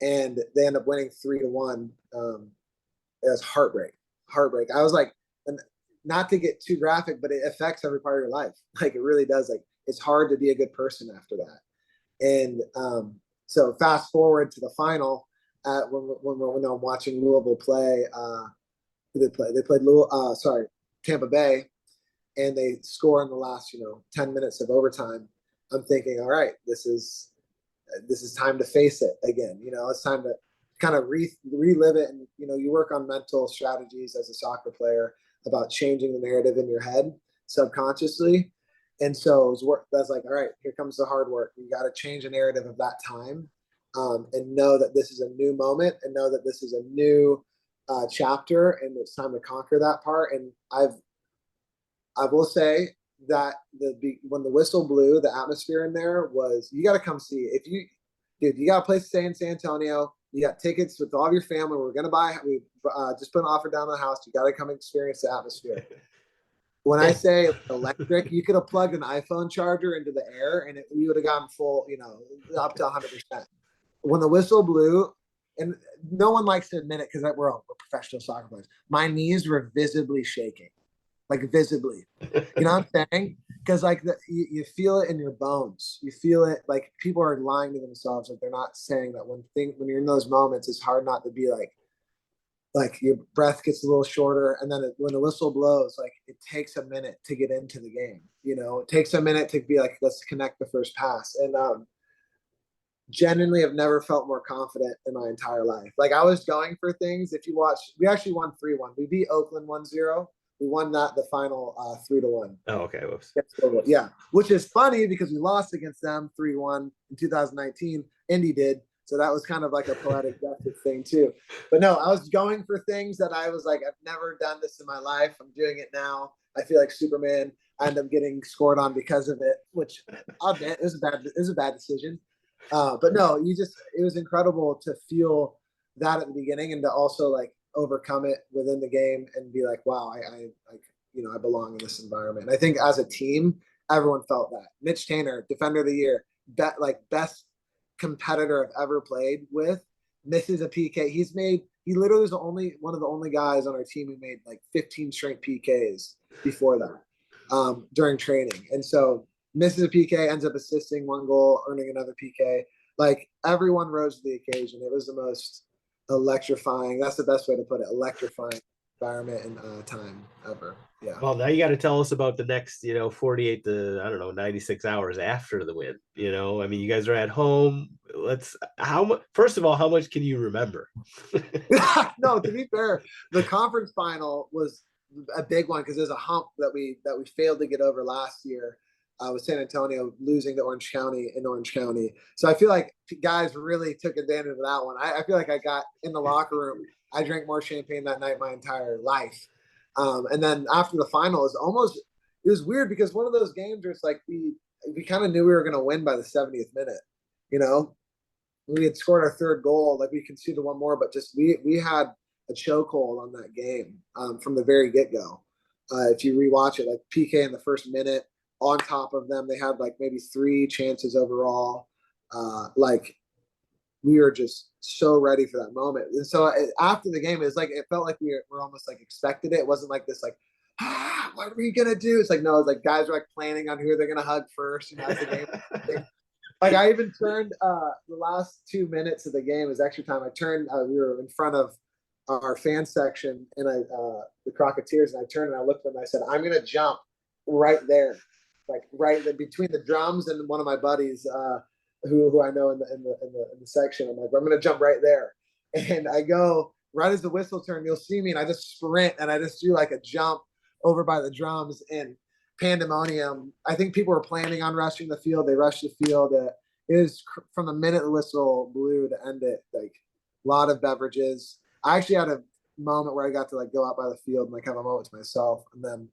And they end up winning 3-1. It was heartbreak. I was like, and not to get too graphic, but it affects every part of your life. Like it really does. Like it's hard to be a good person after that. And so fast forward to the final, when I'm watching Louisville play. Who they play? They played Tampa Bay, and they score in the last 10 minutes of overtime. I'm thinking, all right, this is time to face it again. It's time to kind of relive it. And, you work on mental strategies as a soccer player about changing the narrative in your head subconsciously. And so that's like, all right, here comes the hard work. You got to change the narrative of that time, and know that this is a new moment, and know that this is a new chapter, and it's time to conquer that part. And I will say that when the whistle blew, the atmosphere in there was, you got to come see it. You got a place to stay in San Antonio. You got tickets with all of your family. We just put an offer down on the house. You got to come experience the atmosphere. When I say electric, you could have plugged an iPhone charger into the air and you would have gotten full, up to 100%. When the whistle blew, and no one likes to admit it because we're professional soccer players, my knees were visibly shaking. Like visibly, you know what I'm saying? Because like you feel it in your bones. You feel it. Like people are lying to themselves. Like they're not saying that when you're in those moments, it's hard not to be like your breath gets a little shorter. And then when the whistle blows, like it takes a minute to get into the game. It takes a minute to be like, let's connect the first pass. And genuinely have never felt more confident in my entire life. Like I was going for things. If you watch, we actually won 3-1. We beat Oakland 1-0. We won the final 3-1. Oh, okay. Whoops. Yeah, which is funny because we lost against them 3-1 in 2019. Indy did, so that was kind of like a poetic justice thing too. But no, I was going for things that I was like, I've never done this in my life. I'm doing it now. I feel like Superman. I end up getting scored on because of it, which I'll admit it was a bad decision. But no, it was incredible to feel that at the beginning, and to also like overcome it within the game and be like, wow, I belong in this environment. And I think as a team, everyone felt that. Mitch Tanner, defender of the year, best competitor I've ever played with, misses a PK. He literally was one of the only guys on our team who made like 15 straight PKs before that, during training. And so misses a PK, ends up assisting one goal, earning another PK. Like everyone rose to the occasion. It was the most electrifying. That's the best way to put it. Electrifying environment and time ever. Yeah. Well, now you got to tell us about the next, 48 to, I don't know, 96 hours after the win. I mean, you guys are at home. First of all, how much can you remember? No, to be fair, the conference final was a big one because there's a hump that we failed to get over last year with San Antonio losing to Orange County in Orange County. So I feel like guys really took advantage of that one. I feel like I got in the locker room. I drank more champagne that night my entire life. And then after the final, it was weird because one of those games where it's like we kind of knew we were going to win by the 70th minute. You know, we had scored our third goal, like we conceded one more, but just we had a chokehold on that game from the very get-go. If you rewatch it, like PK in the first minute, on top of them, they had like maybe 3 chances overall. Like we were just so ready for that moment. And so after the game, it felt like we were almost like expected it. It wasn't like this, like, what are we gonna do? It's like, no, it's like guys are like planning on who they're gonna hug first, you know, as the game. Like I even turned the last 2 minutes of the game is extra time. I turned, we were in front of our fan section and the Crocketeers, and I turned and I looked at them and I said, I'm gonna jump right there, like right between the drums and one of my buddies who I know in the section. I'm like, I'm gonna jump right there, and I go right as the whistle turned. You'll see me, and I just sprint and I just do like a jump over by the drums and pandemonium. I think people were planning on rushing the field. They rushed the field. It was from the minute the whistle blew to end it, like a lot of beverages. I actually had a moment where I got to like go out by the field and like have a moment to myself. And then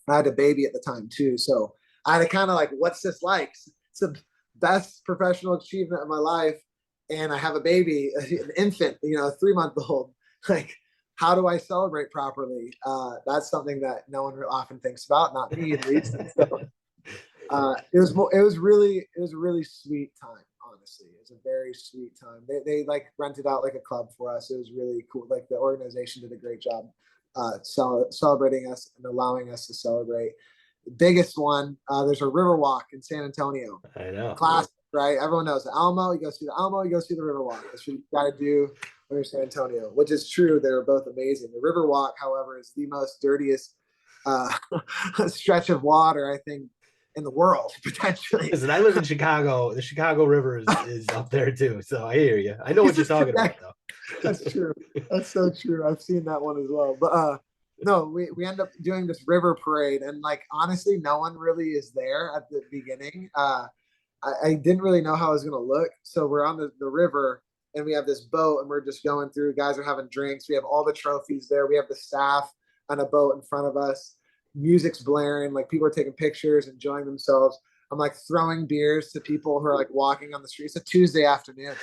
I had a baby at the time too. So I had to kind of like, what's this like? It's the best professional achievement of my life. And I have a baby, an infant, you know, a 3-month-old. Like, how do I celebrate properly? That's something that no one often thinks about, not me at least. So, it was a really sweet time. Honestly, it was a very sweet time. They like rented out like a club for us. It was really cool. Like the organization did a great job celebrating us and allowing us to celebrate. The biggest one, there's a Riverwalk in San Antonio. I know. Classic, right? Everyone knows the Alamo. You go see the Alamo, you go see the Riverwalk. That's what you got to do when you're San Antonio, which is true. They're both amazing. The Riverwalk, however, is the most dirtiest stretch of water, I think, in the world, potentially. Listen, I live in Chicago. The Chicago River is up there too. So I hear you. I know what you're talking about, though. That's true. That's so true. I've seen that one as well. But no, we end up doing this river parade, and like honestly, no one really is there at the beginning. I didn't really know how I was gonna look. So we're on the river and we have this boat and we're just going through. Guys are having drinks. We have all the trophies there. We have the staff on a boat in front of us. Music's blaring, like people are taking pictures, enjoying themselves. I'm like throwing beers to people who are like walking on the street. It's a Tuesday afternoon.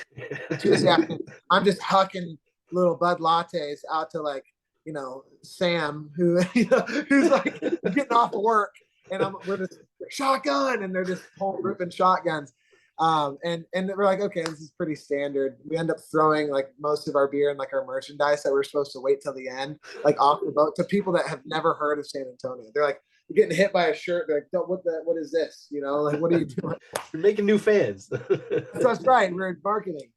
I'm just hucking little Bud lattes out to like, you know, Sam, who who's like getting off of work, and we're just shotgun, and they're just ripping shotguns. And we're like, okay, this is pretty standard. We end up throwing like most of our beer and like our merchandise that we're supposed to wait till the end, like off the boat, to people that have never heard of San Antonio. They're like, you're getting hit by a shirt. They're like, what is this? You know, like, what are you doing? You're making new fans. That's right. We're in marketing.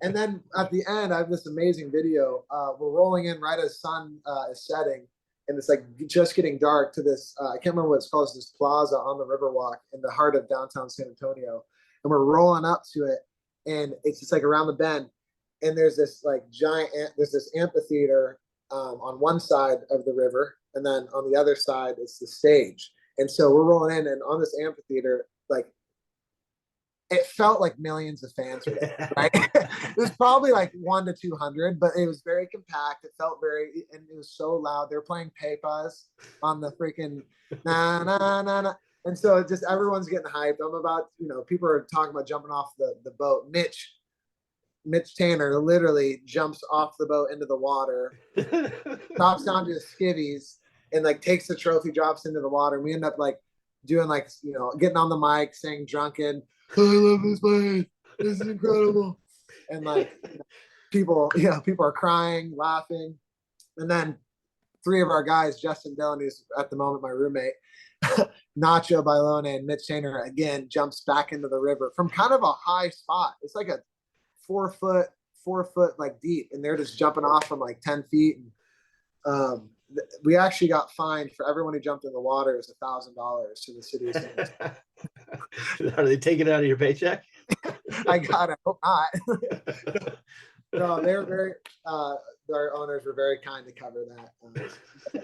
And then at the end, I have this amazing video. We're rolling in right as sun is setting, and it's like just getting dark to this. I can't remember what it's called. It's this plaza on the Riverwalk in the heart of downtown San Antonio. And we're rolling up to it, and it's just like around the bend, and there's this like there's this amphitheater on one side of the river, and then on the other side it's the stage. And so we're rolling in, and on this amphitheater, like it felt like millions of fans were there, right? It was probably like 100 to 200, but it was very compact. It felt and it was so loud. They're playing Pepas on the freaking na na na na. And so it just everyone's getting hyped. I'm about, people are talking about jumping off the boat. Mitch Tanner literally jumps off the boat into the water, drops down to the skivvies, and like takes the trophy, drops into the water. And we end up like doing like, getting on the mic, saying drunken, I love this place. This is incredible. And like people are crying, laughing. And then 3 of our guys, Justin Dillon, who's at the moment my roommate, Nacho Bailone, and Mitch Tanner again jumps back into the river from kind of a high spot. It's like a 4 foot like deep, and they're just jumping off from like 10 feet. And we actually got fined for everyone who jumped in the water. It was $1,000 to the city of San Antonio. Are they taking it out of your paycheck? I hope not. No, they're very our owners were very kind to cover that.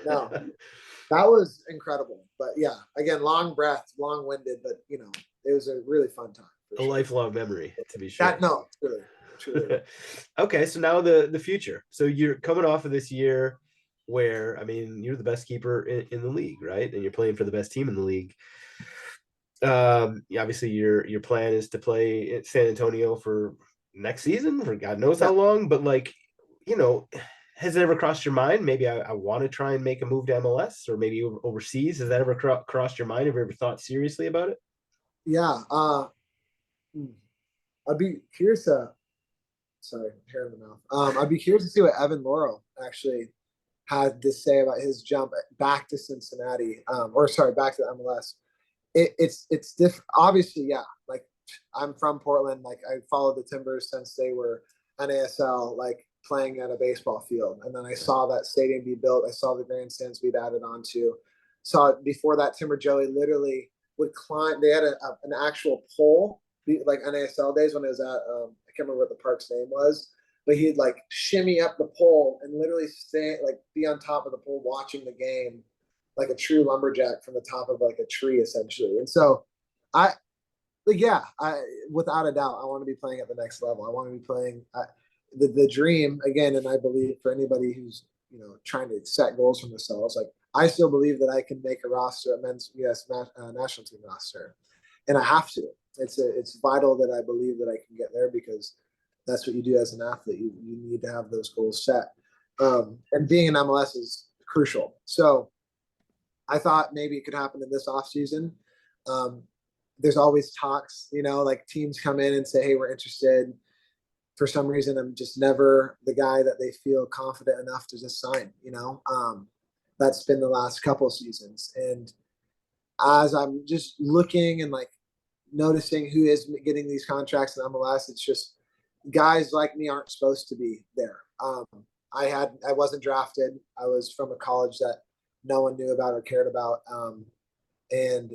No, that was incredible. But yeah, again, long breath, long winded, but it was a really fun time. A lifelong memory, to be sure. No, truly. Okay, so now the future. So you're coming off of this year where, I mean, you're the best keeper in the league, right? And you're playing for the best team in the league. Obviously your plan is to play at San Antonio for next season, for God knows how long, but has it ever crossed your mind? Maybe I want to try and make a move to MLS or maybe overseas. Has that ever crossed your mind? Have you ever thought seriously about it? Yeah. I'd be curious sorry, hair in the mouth. I'd be curious to see what Evan Laurel actually had to say about his jump back to Cincinnati, back to the MLS. It's different. Obviously, yeah. Like, I'm from Portland. Like, I followed the Timbers since they were NASL, like playing at a baseball field. And then I saw that stadium be built. I saw the grandstands we'd added onto. Saw it before that. Timber Joey literally would climb. They had an actual pole, like NASL days when it was at I can't remember what the park's name was, but he'd like shimmy up the pole and literally be on top of the pole watching the game like a true lumberjack from the top of like a tree, essentially. And so I without a doubt, I want to be playing at the next level. I want to be playing the dream again. And I believe for anybody who's, trying to set goals for themselves, like I still believe that I can make a roster, a men's US national team roster. And I have to. It's vital that I believe that I can get there, because that's what you do as an athlete. You need to have those goals set. And being in MLS is crucial. So I thought maybe it could happen in this offseason. There's always talks, like teams come in and say, hey, we're interested. For some reason, I'm just never the guy that they feel confident enough to just sign, that's been the last couple of seasons. And as I'm just looking and like noticing who is getting these contracts in MLS, it's just guys like me aren't supposed to be there. I wasn't drafted. I was from a college that no one knew about or cared about. And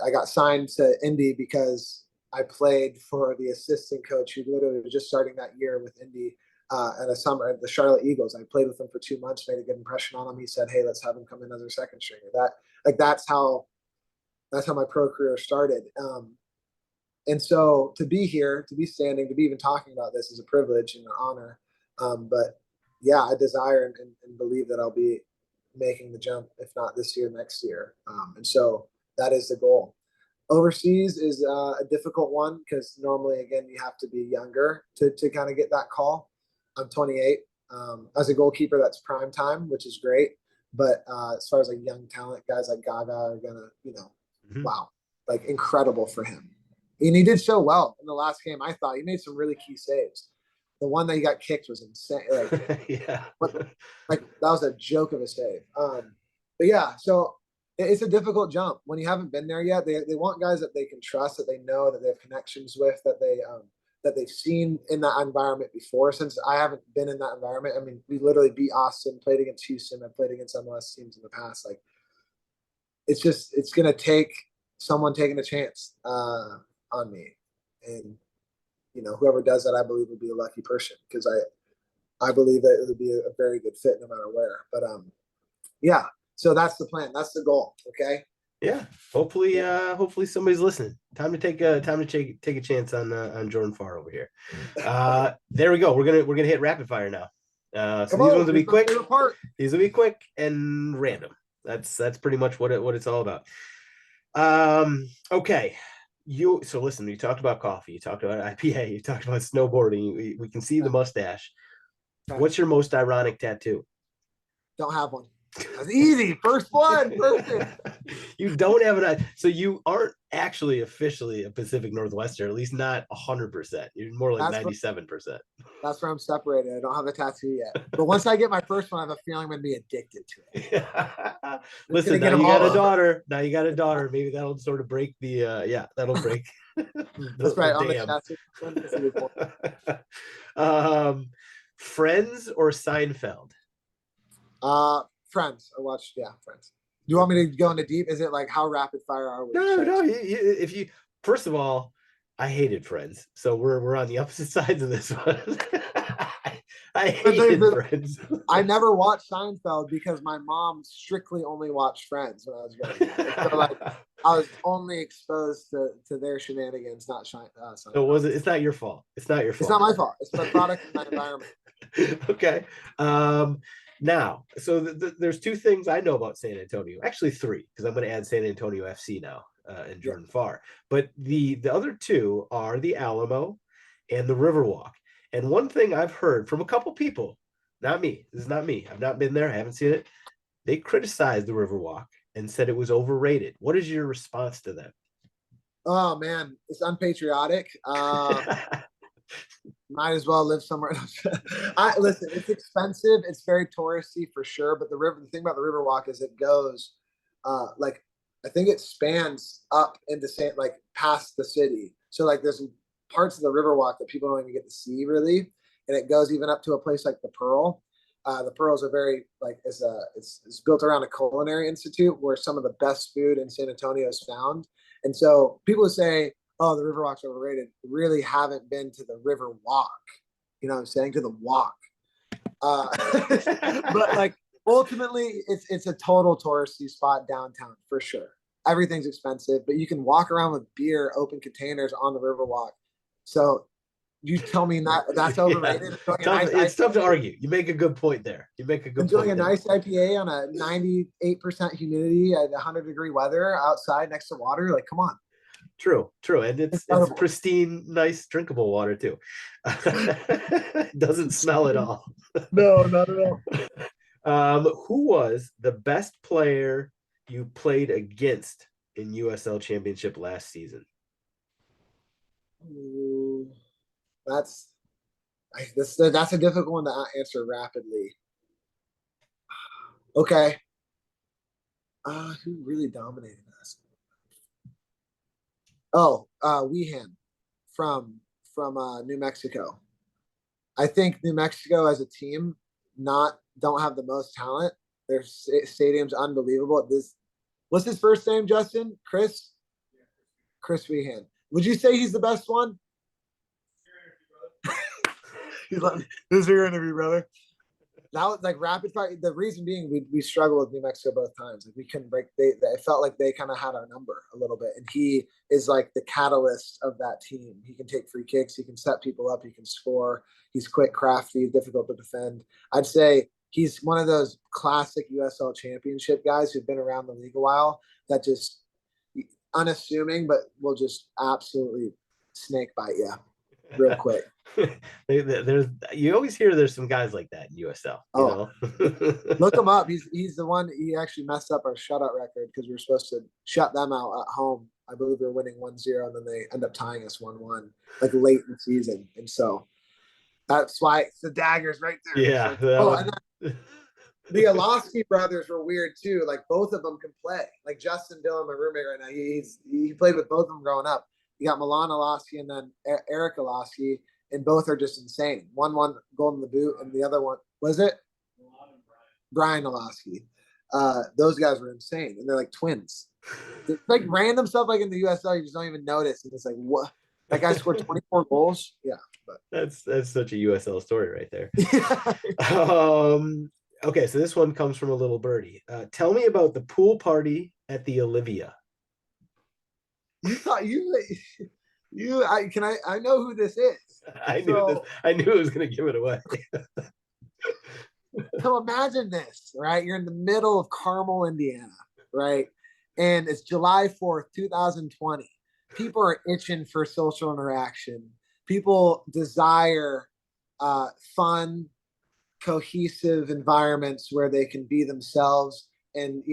I got signed to Indy because I played for the assistant coach who literally was just starting that year with Indy at a summer at the Charlotte Eagles. I played with him for 2 months, made a good impression on him. He said, hey, let's have him come in as our second stringer. That's how my pro career started. And so to be here, to be standing, to be even talking about this is a privilege and an honor. But yeah, I desire and believe that I'll be making the jump, if not this year, next year. And so that is the goal. Overseas is a difficult one because normally, again, you have to be younger to kind of get that call. I'm 28. As a goalkeeper, that's prime time, which is great. But as far as like young talent, guys like Gaga are gonna, wow, like incredible for him. And he did so well in the last game. I thought he made some really key saves. The one that he got kicked was insane. Like that was a joke of a save. But yeah, so it's a difficult jump when you haven't been there yet. They want guys that they can trust, that they know, that they have connections with, that they've seen in that environment before. Since I haven't been in that environment, I mean, we literally beat Austin, played against Houston, I played against MLS teams in the past. Like, it's gonna take someone taking a chance on me, and whoever does that, I believe, will be a lucky person, because I believe that it would be a very good fit no matter where. But yeah. So that's the plan. That's the goal. Okay. Yeah. Hopefully somebody's listening. Time to take a chance on Jordan Farr over here. There we go. We're gonna hit rapid fire now. So these ones will be quick. These will be quick and random. That's pretty much what it's all about. Okay. So listen, you talked about coffee, you talked about IPA, you talked about snowboarding. We can see the mustache. Okay. What's your most ironic tattoo? Don't have one. That's easy. First one. Perfect. You don't have so you aren't actually officially a Pacific Northwester, at least not 100%. You're more like 97%. That's where I'm separated. I don't have a tattoo yet. But once I get my first one, I have a feeling I'm going to be addicted to it. Listen, now you got a daughter. Now you got a daughter. Maybe that'll sort of break the, that'll break. That's right. On the tattoo. Friends or Seinfeld? Friends. I watched, Friends. Do you want me to go into deep? Is it like how rapid fire are we? No. If you, first of all, I hated Friends, so we're on the opposite sides of this one. I But they- hated Friends. I never watched Seinfeld because my mom strictly only watched Friends when I was younger. And so like I was only exposed to their shenanigans, not So Seinfeld. was it? It's not your fault. It's not your It's fault. not my fault. It's my product of my environment. Okay. Now, so there's two things I know about San Antonio. Actually, three, because I'm going to add San Antonio FC now and Yeah. Jordan Farr. But the other two are the Alamo and the Riverwalk. And one thing I've heard from a couple people, not me, this is not me. I've not been there. I haven't seen it. They criticized the Riverwalk and said it was overrated. What is your response to that? Oh man, it's unpatriotic. Might as well live somewhere else. I listen, it's expensive, it's very touristy for sure, but the thing about the Riverwalk is it goes like I think it spans up into like past the city. So like there's parts of the Riverwalk that people don't even get to see really, and it goes even up to a place like the Pearl. The Pearl is a very like it's built around a culinary institute where some of the best food in San Antonio is found. And so people say, oh, the Riverwalk's overrated, really haven't been to the Riverwalk. You know what I'm saying? To the walk. But like ultimately it's a total touristy spot downtown for sure. Everything's expensive, but you can walk around with beer, open containers on the Riverwalk. So you tell me that's overrated. Yeah. It's tough to argue. You make a good point there. You make a good enjoying point a there. nice IPA on a 98% humidity at 100-degree weather outside next to water. Like, come on. True, and it's pristine, nice, drinkable water too. It doesn't smell at all. No, not at all. Who was the best player you played against in USL Championship last season? Ooh, that's a difficult one to answer rapidly. Okay. Who really dominated us? Oh, Weehan from New Mexico. I think New Mexico as a team don't have the most talent. Their stadium's unbelievable. What's his first name, Justin? Chris Weehan. Would you say he's the best one? He's like, this is your interview, brother. That was like rapid fire. The reason being, we struggled with New Mexico both times. Like we couldn't break. It felt like they kind of had our number a little bit, and he is like the catalyst of that team. He can take free kicks. He can set people up. He can score. He's quick, crafty, difficult to defend. I'd say he's one of those classic USL Championship guys who've been around the league a while. That just unassuming, but will just absolutely snake bite you real quick. You always hear there's some guys like that in USL. You know? Look him up. He's the one. He actually messed up our shutout record because we were supposed to shut them out at home. I believe we were winning 1-0, and then they end up tying us 1-1 like late in the season. And so that's why it's the daggers right there. Yeah. And then the Olofsky brothers were weird too. Like both of them can play. Like Justin Dillon, my roommate right now, he played with both of them growing up. You got Milan Olofsky and then Eric Olofsky. And both are just insane. One gold in the boot, and the other one was it Brian Olofsky. Those guys were insane, and they're like twins. It's like random stuff like in the USL you just don't even notice, and it's like what that guy scored 24 goals. Yeah, but that's such a USL story right there. Okay, so this one comes from a little birdie. Tell me about the pool party at the Olivia. You thought I know who this is. I knew it was going to give it away. So imagine this, right? You're in the middle of Carmel, Indiana, right? And it's July 4th, 2020. People are itching for social interaction. People desire fun, cohesive environments where they can be themselves and,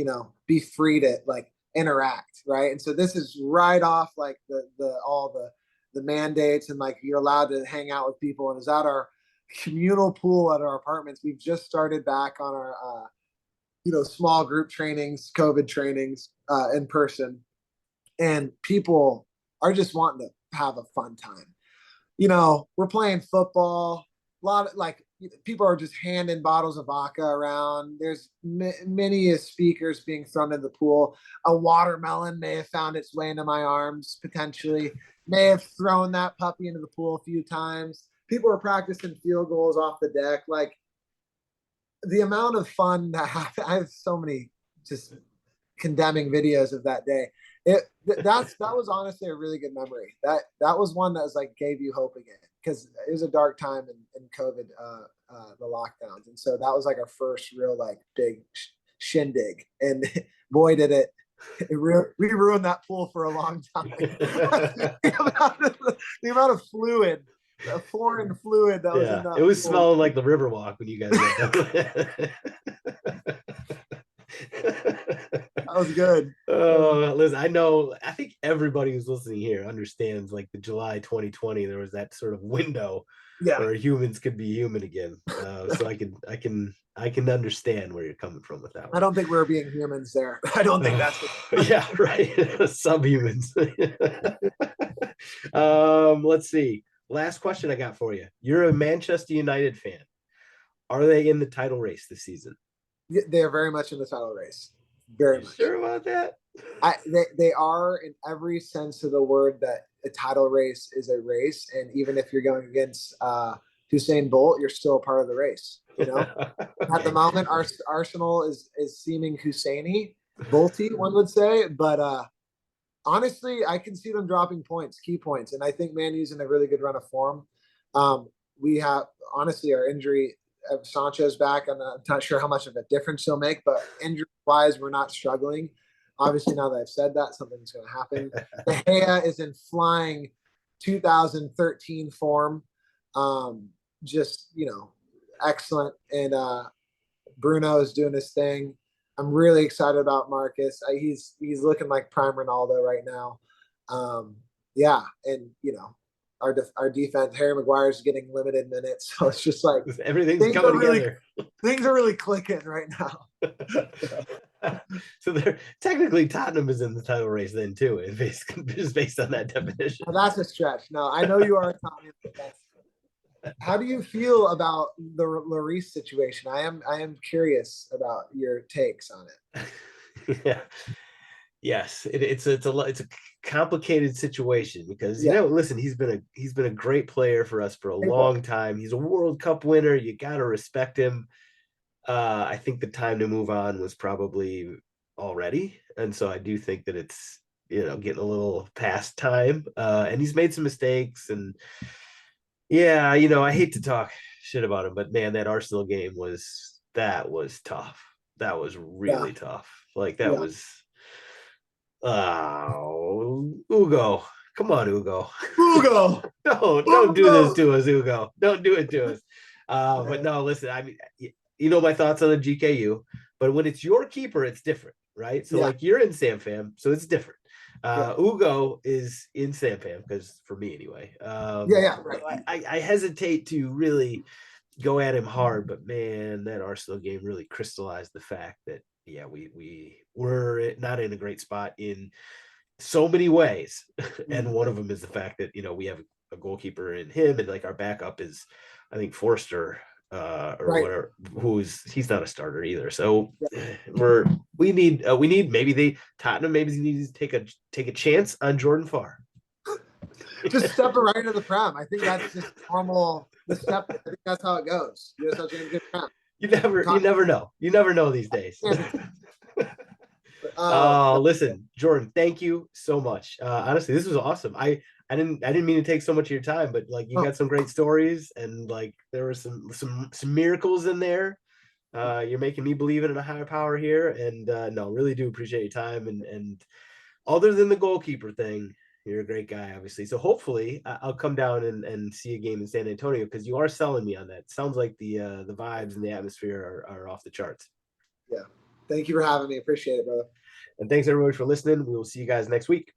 be free to like interact, right? And so this is right off like all the mandates and like you're allowed to hang out with people, and is at our communal pool at our apartments. We've just started back on our small group trainings, COVID trainings in person, and people are just wanting to have a fun time. We're playing football. A lot of like people are just handing bottles of vodka around. There's many speakers being thrown in the pool. A watermelon may have found its way into my arms potentially. May have thrown that puppy into the pool a few times. people were practicing field goals off the deck. Like the amount of fun that happened. I have so many just condemning videos of that day. That was honestly a really good memory. That was one that was like gave you hope again, because it was a dark time in COVID, the lockdowns, and so that was like our first real like big shindig, and boy did it. We ruined that pool for a long time. the amount of fluid, the foreign fluid that was in that it was pool. smelling like the Riverwalk when you guys got done. That was good. Oh, listen, I think everybody who's listening here understands like the July 2020, there was that sort of window where humans could be human again. So I can understand where you're coming from with that one. I don't think we're being humans there. I don't think that's yeah, right. Subhumans. Let's see. Last question I got for you. You're a Manchester United fan. Are they in the title race this season? They are very much in the title race. Very much. Sure about that? They are in every sense of the word, that a title race is a race, and even if you're going against Usain Bolt, you're still a part of the race. You know, okay. At the moment, Arsenal is seeming Husseini, Bolty, one would say, but honestly, I can see them dropping points, key points, and I think Man U's in a really good run of form. We have honestly our injury. Sancho's back. I'm not sure how much of a difference he'll make, but injury-wise, we're not struggling. Obviously, now that I've said that, something's going to happen. De Gea is in flying 2013 form. Just, excellent. And Bruno is doing his thing. I'm really excited about Marcus. He's looking like prime Ronaldo right now. Yeah, and, our defense, Harry Maguire's getting limited minutes, so it's just like everything's coming together. Things are really clicking right now. So they're technically Tottenham is in the title race then too, just based on that definition. Now that's a stretch. No, I know you are a Tottenham. How do you feel about the Lloris situation? I am curious about your takes on it. Yeah. Yes, it's a complicated situation because listen, he's been a great player for us for a long time. He's a World Cup winner. You got to respect him. I think the time to move on was probably already, and so I do think that it's getting a little past time. And he's made some mistakes, and I hate to talk shit about him, but man, that Arsenal game was tough. That was really tough. Like that was. Oh, Ugo. Come on, Ugo. Ugo. Don't do this to us, Ugo. Don't do it to us. But no, listen, I mean, my thoughts on the GKU, but when it's your keeper, it's different, right? So like you're in SamFam, so it's different. Ugo is in SamFam, because for me anyway. Right. I hesitate to really go at him hard, but man, that Arsenal game really crystallized the fact that we're not in a great spot in so many ways. And one of them is the fact that we have a goalkeeper in him, and like our backup is I think Forster whatever, he's not a starter either. So we need Tottenham maybe needs to take a chance on Jordan Farr. Just step right into the prem. I think that's just normal. I think that's how it goes. You never know. You never know these days. Listen, Jordan, thank you so much. Honestly, this was awesome. I didn't mean to take so much of your time, but like you got some great stories, and like there were some miracles in there. You're making me believe in a higher power here, and no, really do appreciate your time. And other than the goalkeeper thing, you're a great guy, obviously. So hopefully I'll come down and see a game in San Antonio, because you are selling me on that. Sounds like the vibes and the atmosphere are off the charts. Yeah. Thank you for having me. Appreciate it, brother. And thanks everybody for listening. We will see you guys next week.